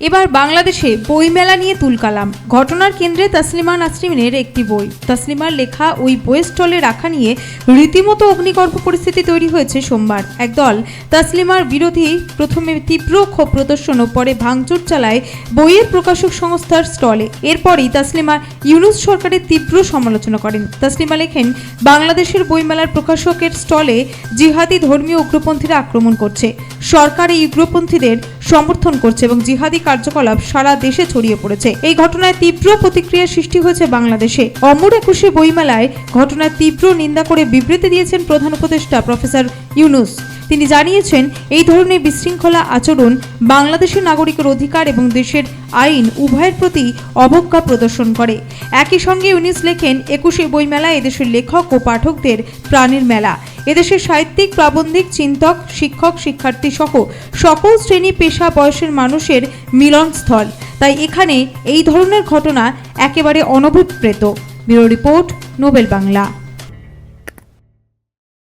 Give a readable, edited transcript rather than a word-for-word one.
এবার বাংলাদেশে বইমেলা নিয়ে তুলকালাম। ঘটনার কেন্দ্রে তাসলিমা নাসরিনের একটি বই। তাসলিমার লেখা ওই বইয়ের স্টলে রাখা নিয়ে রীতিমতো অগ্নিগর্ভ পরিস্থিতি তৈরি হয়েছে সোমবার। একদল তাসলিমার বিরোধী প্রথমে তীব্র ক্ষোভ প্রদর্শন ও পরে ভাঙচুর চালায় বইয়ের প্রকাশক সংস্থার স্টলে। এরপরই তাসলিমা ইউনূস সরকারের তীব্র সমালোচনা করেন। তাসলিমা লেখেন, বাংলাদেশের বইমেলার প্রকাশকের স্টলে জিহাদি ধর্মীয় উগ্রপন্থীরা আক্রমণ করছে। সরকার এই উগ্রপন্থীদের সমর্থন করছে এবং জিহাদি কার্যকলাপ সারা দেশে ছড়িয়ে পড়েছে। এই ঘটনায় তীব্র প্রতিক্রিয়া সৃষ্টি হয়েছে বাংলাদেশে। অমর একুশে বইমেলায় ঘটনার তীব্র নিন্দা করে বিবৃতি দিয়েছেন প্রধান উপদেষ্টা প্রফেসর ইউনূস। তিনি জানিয়েছেন, এই ধরনের বিশৃঙ্খলা আচরণ বাংলাদেশের নাগরিকের অধিকার এবং দেশের আইন উভয়ের প্রতি অবজ্ঞা প্রদর্শন করে। একই সঙ্গে ইউনূস লেখেন, একুশে বইমেলা এদেশের লেখক ও পাঠকদের প্রাণের মেলা। এদেশের সাহিত্যিক, প্রাবন্ধিক, চিন্তক, শিক্ষক, শিক্ষার্থী সহ সকল শ্রেণী পেশা বয়সের মানুষের মিলনস্থল। তাই এখানে এই ধরনের ঘটনা একেবারে অনভিপ্রেত। ব্যুরো রিপোর্ট, নোবেল বাংলা।